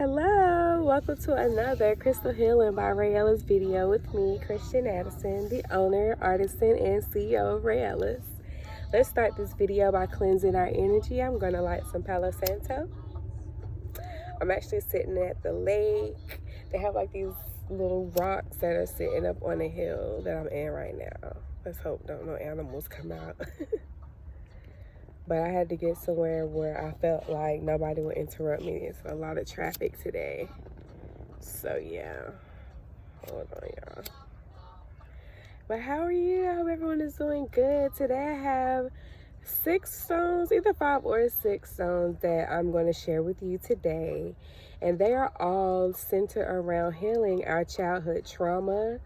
Hello, welcome to another Crystal Healing by Rayella's video with me, Christian Addison, the owner, artisan, and CEO of Rayella's. Let's start this video by cleansing our energy. I'm going to light some Palo Santo. I'm actually sitting at the lake. They have like these little rocks that are sitting up on a hill that I'm in right now. Let's hope no animals come out. But I had to get somewhere where I felt like nobody would interrupt me. It's a lot of traffic today. So yeah. Hold on, y'all. But how are you? I hope everyone is doing good. Today I have 6 stones, either 5 or 6 stones that I'm going to share with you today. And they are all centered around healing our childhood trauma.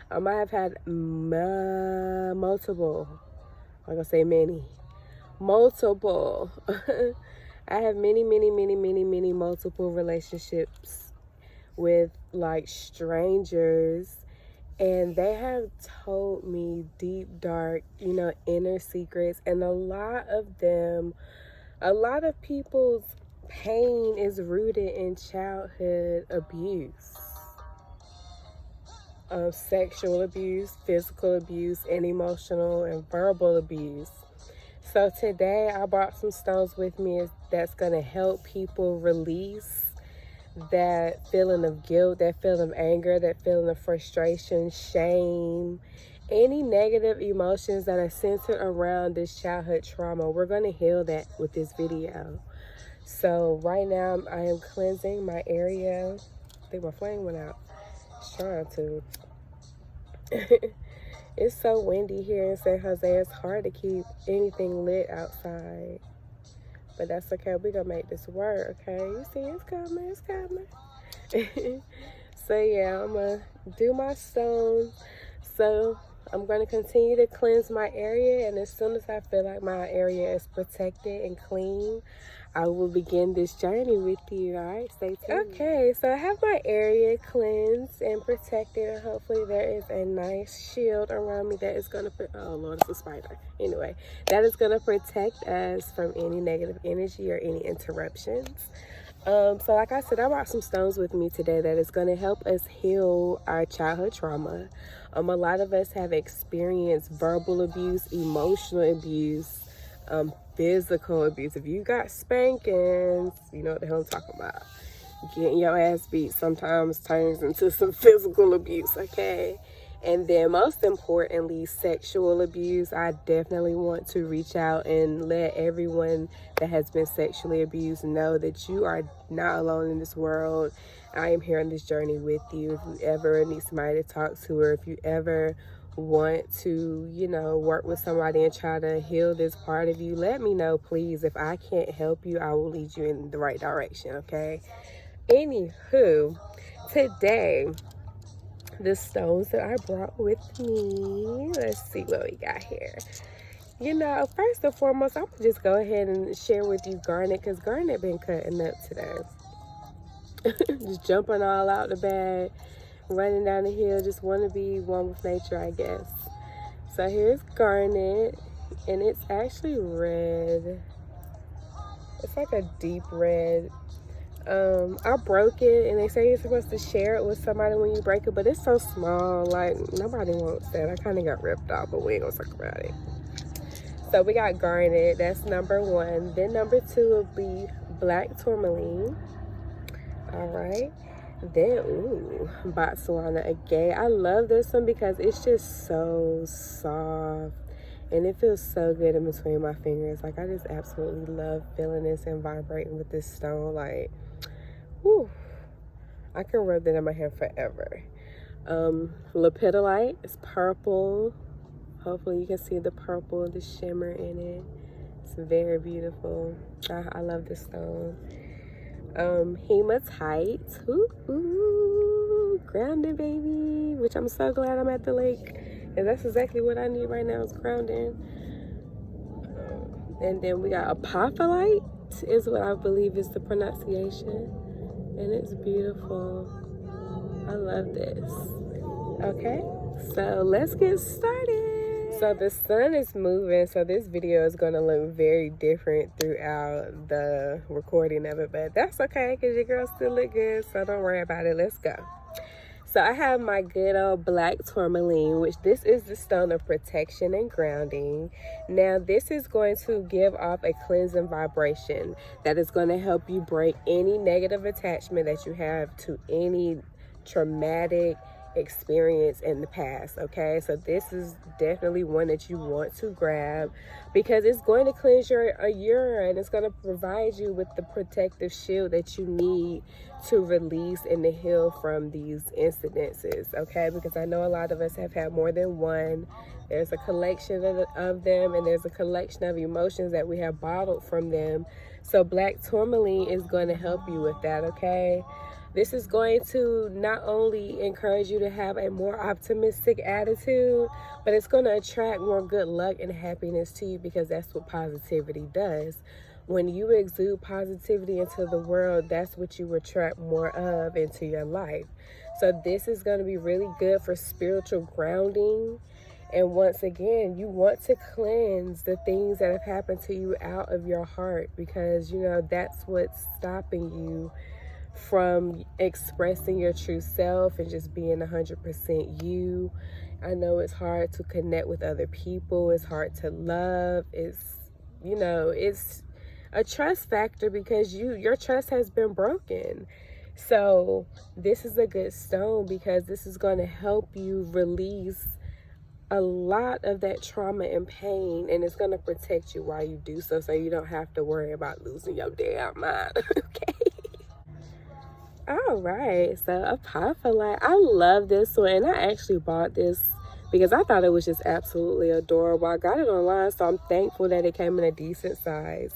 I have had multiple, I'm going to say multiple. I have many multiple relationships with like strangers, and they have told me deep, dark, inner secrets. And a lot of people's pain is rooted in childhood abuse, sexual abuse, physical abuse, and emotional and verbal abuse. So today I brought some stones with me that's going to help people release that feeling of guilt, that feeling of anger, that feeling of frustration, shame, any negative emotions that are centered around this childhood trauma. We're going to heal that with this video. So right now I am cleansing my area. I think my flame went out. It's trying to. It's so windy here in San Jose. It's hard to keep anything lit outside. But that's okay. We're going to make this work, okay? You see, it's coming. So, yeah, I'm going to do my stones. So, I'm going to continue to cleanse my area. And as soon as I feel like my area is protected and clean, I will begin this journey with you. All right, stay tuned. Okay, so I have my area cleansed and protected, and hopefully there is a nice shield around me that is going to, oh Lord, it's a spider. Anyway, that is going to protect us from any negative energy or any interruptions. So like I said, I brought some stones with me today that is going to help us heal our childhood trauma. A lot of us have experienced verbal abuse, emotional abuse, physical abuse. If you got spankings, you know what the hell I'm talking about. Getting your ass beat sometimes turns into some physical abuse, okay? And then most importantly, sexual abuse. I definitely want to reach out and let everyone that has been sexually abused know that you are not alone in this world. I am here on this journey with you. If you ever need somebody to talk to, or if you ever want to, work with somebody and try to heal this part of you, let me know, please. If I can't help you, I will lead you in the right direction, okay? Anywho, today, the stones that I brought with me, let's see what we got here. First and foremost, I'm gonna just go ahead and share with you Garnet, because Garnet been cutting up today. Just jumping all out the bag, running down the hill, just want to be one with nature, I guess. So here's Garnet, and it's actually red. It's like a deep red. I broke it, and they say you're supposed to share it with somebody when you break it, but it's so small, like nobody wants that. I kind of got ripped off, but we ain't gonna talk about it. So we got Garnet, that's number 1. Then number 2 will be black tourmaline. All right. Then, Botswana agate. I love this one because it's just so soft and it feels so good in between my fingers. Like, I just absolutely love feeling this and vibrating with this stone. Like, whew, I can rub that in my hand forever. Lepidolite is purple. Hopefully you can see the purple, the shimmer in it. It's very beautiful. I love this stone. Hematite, grounding, baby, which I'm so glad I'm at the lake, and that's exactly what I need right now is grounding. And then we got apophyllite, is what I believe is the pronunciation, and it's beautiful. I love this. Okay, so let's get started. So the sun is moving, so this video is going to look very different throughout the recording of it, but that's okay because your girl still look good, so don't worry about it. Let's go. So I have my good old black tourmaline, which this is the stone of protection and grounding. Now this is going to give off a cleansing vibration that is going to help you break any negative attachment that you have to any traumatic experience in the past. Okay, so this is definitely one that you want to grab because it's going to cleanse your aura and it's going to provide you with the protective shield that you need to release and to heal from these incidences. Okay, because I know a lot of us have had more than one. There's a collection of them, and there's a collection of emotions that we have bottled from them. So black tourmaline is going to help you with that. Okay, this is going to not only encourage you to have a more optimistic attitude, but it's going to attract more good luck and happiness to you because that's what positivity does. When you exude positivity into the world, that's what you attract more of into your life. So this is going to be really good for spiritual grounding. And once again, you want to cleanse the things that have happened to you out of your heart because, you know, that's what's stopping you from expressing your true self and just being 100% you. I know it's hard to connect with other people. It's hard to love. It's, you know, it's a trust factor because your trust has been broken. So this is a good stone because this is going to help you release a lot of that trauma and pain, and it's going to protect you while you do so you don't have to worry about losing your damn mind. Okay. All right, so Apophyllite, I love this one, and I actually bought this because I thought it was just absolutely adorable. I got it online, so I'm thankful that it came in a decent size,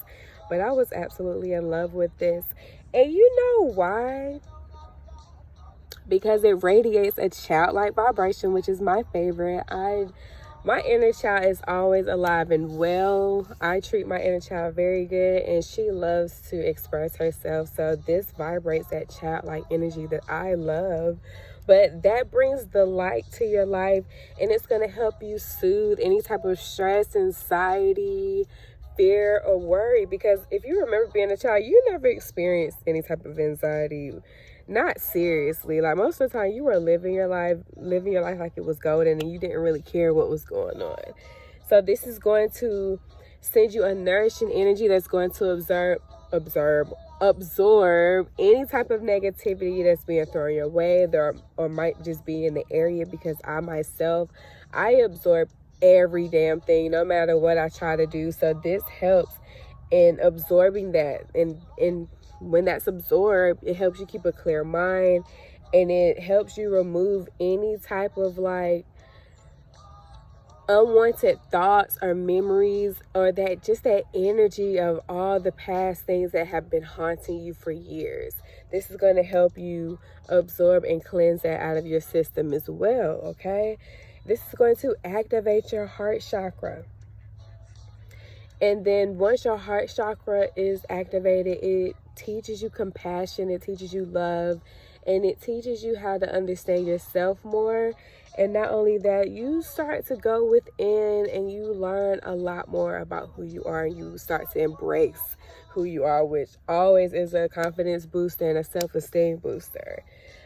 but I was absolutely in love with this. And you know why? Because it radiates a childlike vibration, which is my favorite. My inner child is always alive and well. I treat my inner child very good, and she loves to express herself. So this vibrates that childlike energy that I love. But that brings the light to your life, and it's going to help you soothe any type of stress, anxiety, fear, or worry. Because if you remember being a child, you never experienced any type of anxiety. Not seriously. Like most of the time you were living your life like it was golden, and you didn't really care what was going on. So this is going to send you a nourishing energy that's going to absorb any type of negativity that's being thrown your way or might just be in the area, because I absorb every damn thing no matter what I try to do. So this helps in absorbing that, and when that's absorbed, it helps you keep a clear mind, and it helps you remove any type of like unwanted thoughts or memories, or that energy of all the past things that have been haunting you for years. This is going to help you absorb and cleanse that out of your system as well. Okay, this is going to activate your heart chakra. And then once your heart chakra is activated, it teaches you compassion, it teaches you love, and it teaches you how to understand yourself more. And not only that, you start to go within and you learn a lot more about who you are, and you start to embrace who you are, which always is a confidence booster and a self-esteem booster.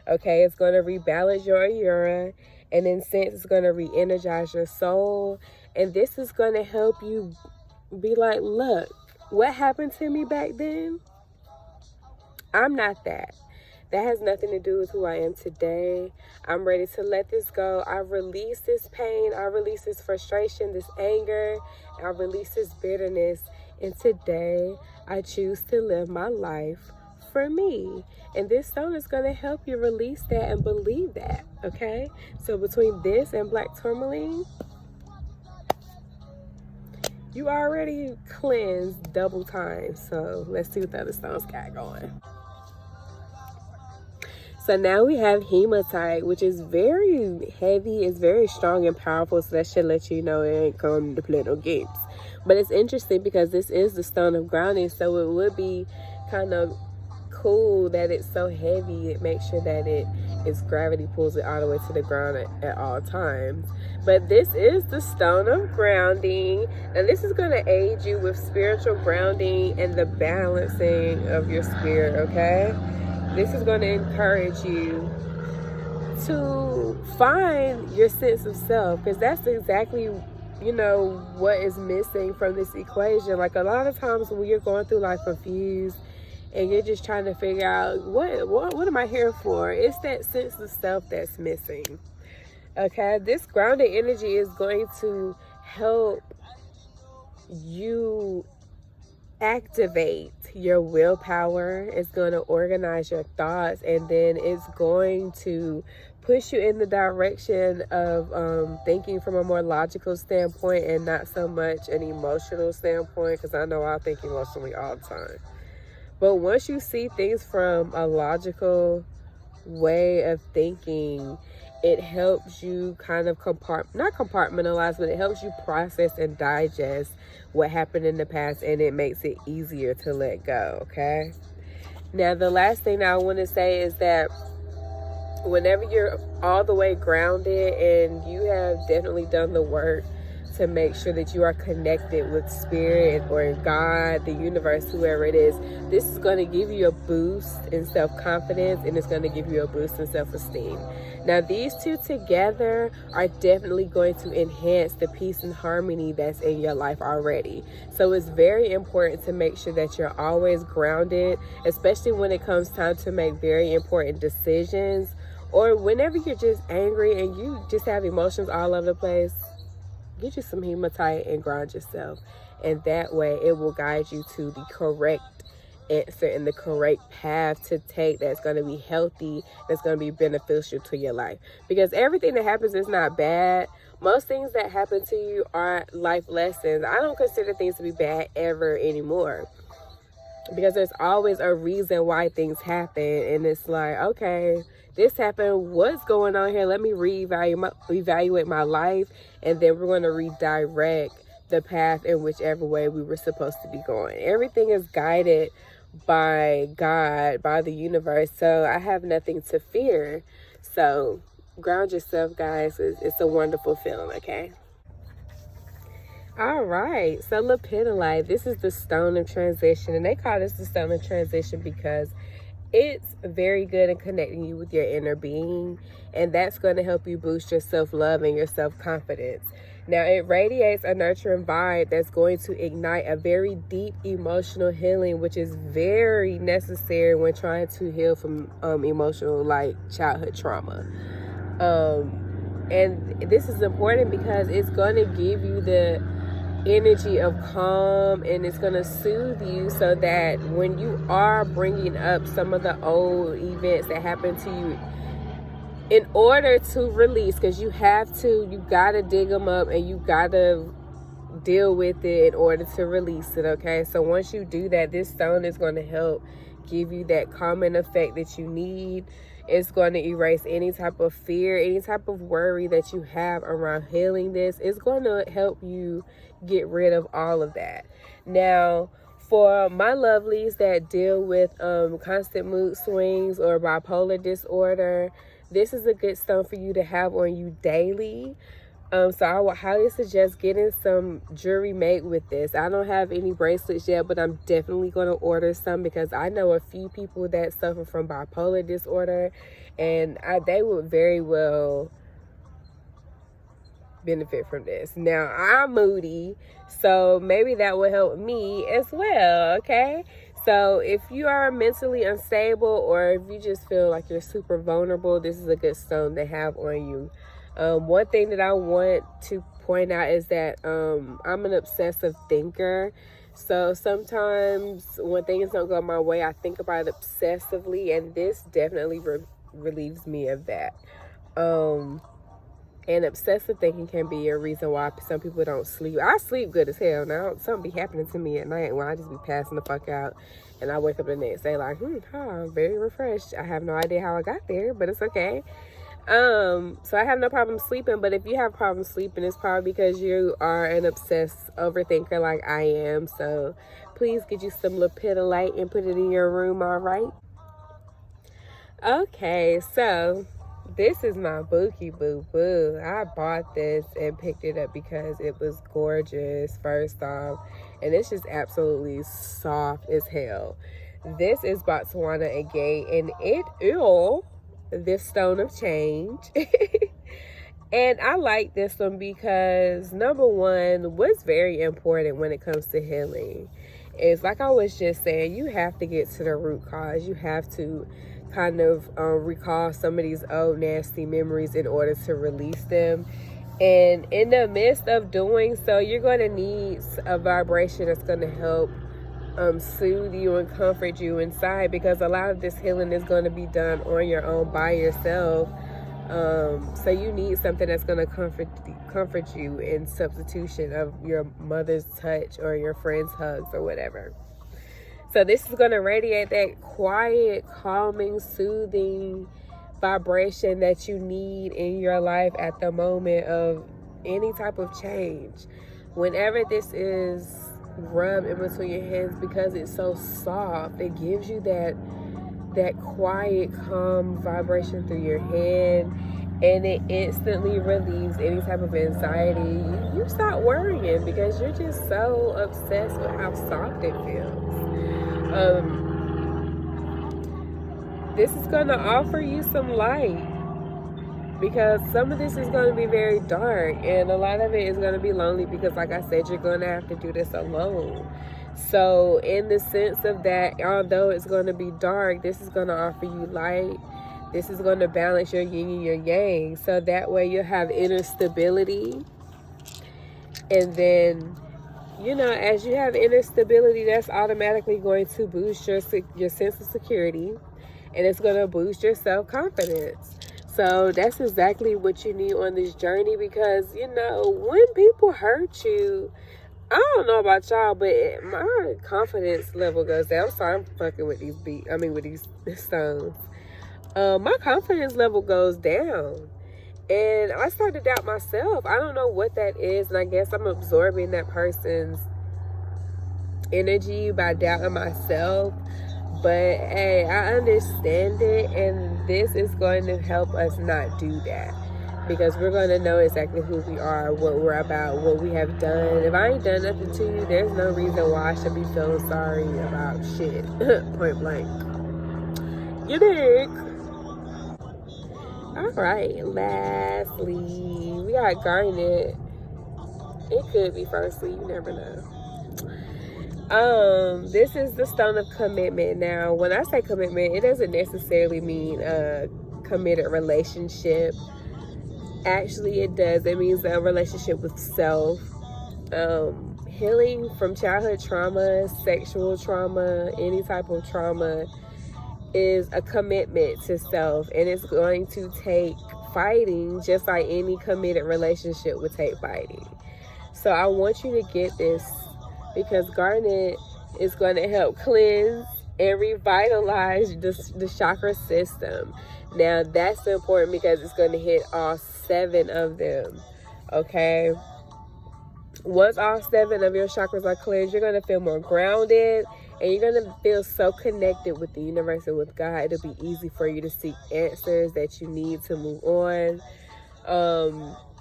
Okay, it's going to rebalance your aura, and in sense, it's going to re-energize your soul. And this is going to help you be like, look, what happened to me back then? I'm not that. That has nothing to do with who I am today. I'm ready to let this go. I release this pain. I release this frustration, this anger. I release this bitterness. And today, I choose to live my life for me. And this stone is going to help you release that and believe that. Okay? So between this and black tourmaline, you already cleansed double time. So let's see what the other stones got going. So now we have Hematite, which is very heavy. It's very strong and powerful. So that should let you know it ain't come to play no games. But it's interesting because this is the stone of grounding. So it would be kind of cool that it's so heavy. It makes sure that it its gravity pulls it all the way to the ground at all times. But this is the stone of grounding, and this is going to aid you with spiritual grounding and the balancing of your spirit, okay? This is going to encourage you to find your sense of self, because that's exactly, you know, what is missing from this equation. Like, a lot of times when you're going through life confused and you're just trying to figure out what am I here for, it's that sense of self that's missing. Okay, this grounded energy is going to help you activate your willpower. It's going to organize your thoughts, and then it's going to push you in the direction of thinking from a more logical standpoint and not so much an emotional standpoint, because I know I think emotionally all the time. But once you see things from a logical way of thinking, it helps you kind of not compartmentalize, but it helps you process and digest what happened in the past, and it makes it easier to let go, okay? Now, the last thing that I want to say is that whenever you're all the way grounded and you have definitely done the work to make sure that you are connected with spirit or God, the universe, whoever it is, this is going to give you a boost in self-confidence, and it's going to give you a boost in self-esteem. Now, these two together are definitely going to enhance the peace and harmony that's in your life already. So it's very important to make sure that you're always grounded, especially when it comes time to make very important decisions, or whenever you're just angry and you just have emotions all over the place. Get you some hematite and ground yourself, and that way it will guide you to the correct answer and the correct path to take that's going to be healthy, that's going to be beneficial to your life. Because everything that happens is not bad. Most things that happen to you are life lessons. I don't consider things to be bad ever anymore, because there's always a reason why things happen, and it's like, okay, this happened, what's going on here? Let me reevaluate my life, and then we're going to redirect the path in whichever way we were supposed to be going. Everything is guided by God, by the universe, so I have nothing to fear. So ground yourself, guys. It's a wonderful feeling, okay? All right, so lepidolite, this is the stone of transition, and they call this the stone of transition because it's very good at connecting you with your inner being, and that's going to help you boost your self-love and your self-confidence. Now, it radiates a nurturing vibe that's going to ignite a very deep emotional healing, which is very necessary when trying to heal from emotional, like, childhood trauma. And this is important because it's going to give you the energy of calm, and it's going to soothe you, so that when you are bringing up some of the old events that happened to you, in order to release, because you gotta dig them up and you gotta deal with it in order to release it, okay? So once you do that, this stone is going to help give you that calming effect that you need. It's going to erase any type of fear, any type of worry that you have around healing this. It's going to help you get rid of all of that. Now, for my lovelies that deal with constant mood swings or bipolar disorder, this is a good stone for you to have on you daily. So I would highly suggest getting some jewelry made with this. I don't have any bracelets yet, but I'm definitely going to order some, because I know a few people that suffer from bipolar disorder, and they would very well benefit from this. Now, I'm moody, so maybe that will help me as well, okay? So if you are mentally unstable, or if you just feel like you're super vulnerable, this is a good stone to have on you. One thing that I want to point out is that I'm an obsessive thinker. So sometimes when things don't go my way, I think about it obsessively, and this definitely relieves me of that. And obsessive thinking can be a reason why some people don't sleep. I sleep good as hell. Now, something be happening to me at night when I just be passing the fuck out, and I wake up the next day like, I'm very refreshed. I have no idea how I got there, but it's okay. So I have no problem sleeping, but if you have problems sleeping, it's probably because you are an obsessed overthinker like I am. So please get you some lepidolite and put it in your room, all right? Okay, so this is my Boogie Boo Boo. I bought this and picked it up because it was gorgeous, first off, and it's just absolutely soft as hell. This is Botswana Agate, and it is this stone of change. And I like this one because, number one, what's very important when it comes to healing is, like I was just saying, you have to get to the root cause. You have to kind of recall some of these old nasty memories in order to release them. And in the midst of doing so, you're going to need a vibration that's going to help soothe you and comfort you inside, because a lot of this healing is going to be done on your own by yourself. So you need something that's going to comfort you in substitution of your mother's touch or your friend's hugs or whatever. So this is going to radiate that quiet, calming, soothing vibration that you need in your life at the moment of any type of change. Whenever this is rubbed in between your hands, because it's so soft, it gives you that quiet, calm vibration through your hand, and it instantly relieves any type of anxiety. You stop worrying because you're just so obsessed with how soft it feels. This is going to offer you some light, because some of this is going to be very dark, and a lot of it is going to be lonely because, like I said, you're going to have to do this alone. So in the sense of that, although it's going to be dark, this is going to offer you light. This is going to balance your yin and your yang, so that way you'll have inner stability. And then, you know, as you have inner stability, that's automatically going to boost your sense of security, and it's going to boost your self-confidence. So that's exactly what you need on this journey, because, you know, when people hurt you, I don't know about y'all, but my confidence level goes down. I'm sorry, I'm fucking with these stones. My confidence level goes down, and I start to doubt myself. I don't know what that is, and I guess I'm absorbing that person's energy by doubting myself. But hey, I understand it, and this is going to help us not do that, because we're going to know exactly who we are, what we're about, what we have done. If I ain't done nothing to you, there's no reason why I should be feeling sorry about shit. Point blank. You dig? Alright, lastly, we got Garnet. It could be firstly, you never know. This is the stone of commitment. Now, when I say commitment, it doesn't necessarily mean a committed relationship. Actually, it does. It means a relationship with self. Healing from childhood trauma, sexual trauma, any type of trauma is a commitment to self, and it's going to take fighting, just like any committed relationship would take fighting. So I want you to get this, because Garnet is going to help cleanse and revitalize the chakra system. Now, that's important because it's going to hit all 7 of them, okay? Once all 7 of your chakras are cleansed, you're going to feel more grounded, and you're going to feel so connected with the universe and with God. It'll be easy for you to seek answers that you need to move on.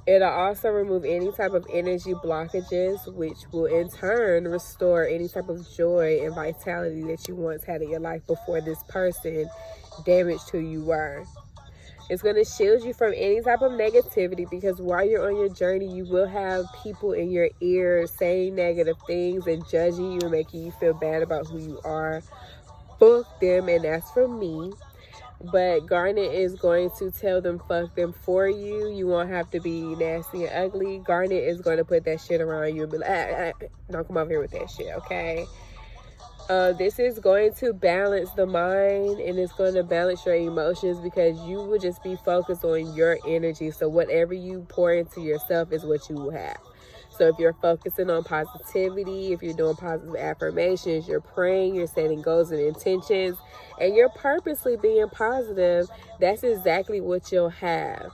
It'll also remove any type of energy blockages, which will in turn restore any type of joy and vitality that you once had in your life before this person damaged who you were. It's going to shield you from any type of negativity, because while you're on your journey, you will have people in your ear saying negative things and judging you and making you feel bad about who you are. Fuck them, and that's from me. But Garnet is going to tell them fuck them for you. You won't have to be nasty and ugly. Garnet is going to put that shit around you and be like, don't come over here with that shit, okay? This is going to balance the mind, and it's going to balance your emotions, because you will just be focused on your energy. So whatever you pour into yourself is what you will have. So if you're focusing on positivity, if you're doing positive affirmations, you're praying, you're setting goals and intentions, and you're purposely being positive, that's exactly what you'll have.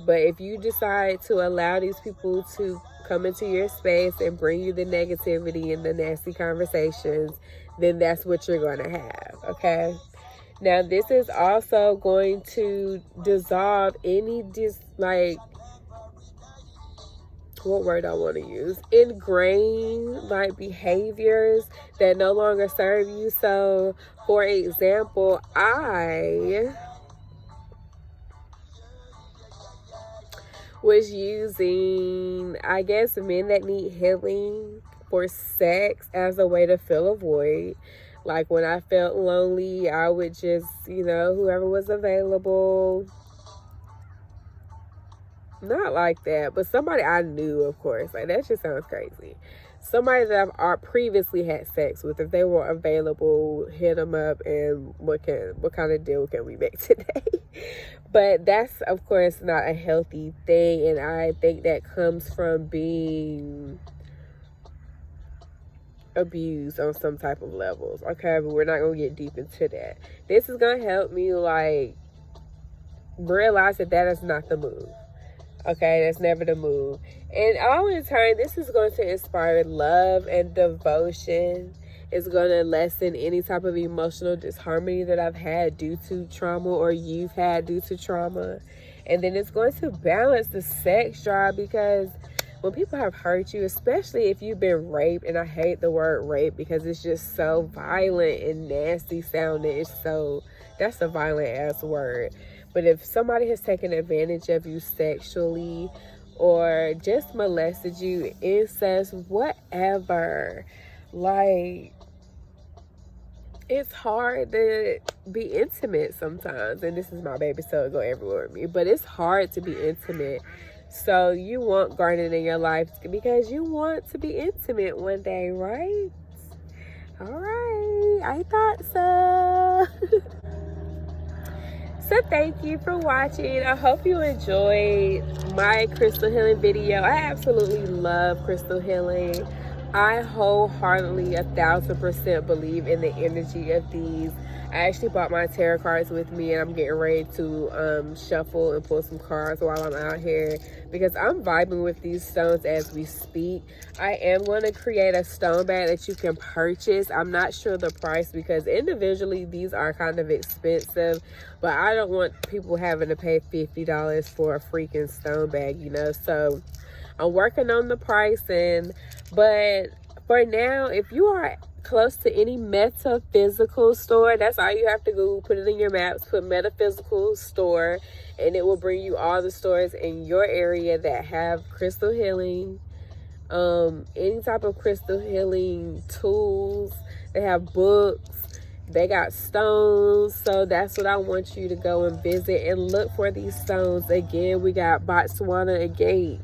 But if you decide to allow these people to come into your space and bring you the negativity and the nasty conversations, then that's what you're going to have, okay? Now, this is also going to dissolve any what word I want to use? Ingrained like behaviors that no longer serve you. So, for example, I was using, I guess, men that need healing for sex as a way to fill a void. Like when I felt lonely, I would just, whoever was available. Not like that, but somebody I knew, of course. Like, that just sounds crazy. Somebody that I've previously had sex with, if they were available, hit them up, and what kind of deal can we make today? But that's, of course, not a healthy thing, and I think that comes from being abused on some type of levels. Okay, but we're not gonna get deep into that. This is gonna help me realize that is not the move. Okay, that's never the move. And all in turn, this is going to inspire love and devotion. It's going to lessen any type of emotional disharmony that I've had due to trauma, or you've had due to trauma. And then it's going to balance the sex drive, because when people have hurt you, especially if you've been raped, and I hate the word rape because it's just so violent and nasty sounding. That's a violent ass word. But if somebody has taken advantage of you sexually, or just molested you, incest, whatever, it's hard to be intimate sometimes. And this is my baby, so it go everywhere with me. But it's hard to be intimate. So you want Garnet in your life because you want to be intimate one day, right? All right, I thought so. So thank you for watching. I hope you enjoyed my crystal healing video. I absolutely love crystal healing. I wholeheartedly 1000% believe in the energy of these. I actually bought my tarot cards with me, and I'm getting ready to shuffle and pull some cards while I'm out here, because I'm vibing with these stones as we speak. I am going to create a stone bag that you can purchase. I'm not sure the price, because individually these are kind of expensive, but I don't want people having to pay $50 for a freaking stone bag, so I'm working on the pricing. But for now, if you are close to any metaphysical store, that's all you have to Google. Put it in your maps, put metaphysical store, and it will bring you all the stores in your area that have crystal healing, any type of crystal healing tools. They have books, they got stones. So that's what I want you to go and visit and look for, these stones. Again, we got Botswana agate,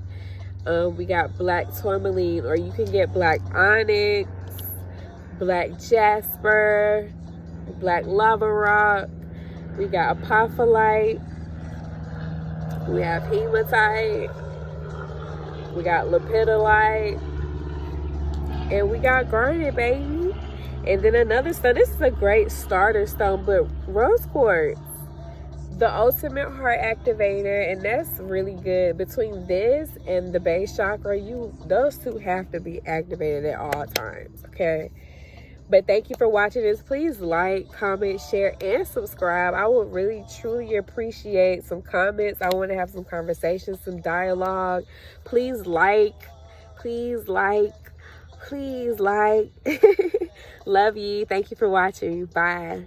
we got black tourmaline, or you can get black onyx, black jasper, black lava rock. We got apophyllite, we have hematite, we got lepidolite, and we got garnet, baby. And then another stone, this is a great starter stone, but rose quartz, the ultimate heart activator, and that's really good. Between this and the base chakra, those two have to be activated at all times, okay? But thank you for watching this. Please like, comment, share, and subscribe. I would really, truly appreciate some comments. I want to have some conversations, some dialogue. Please like, please like, please like. Love you. Thank you for watching. Bye.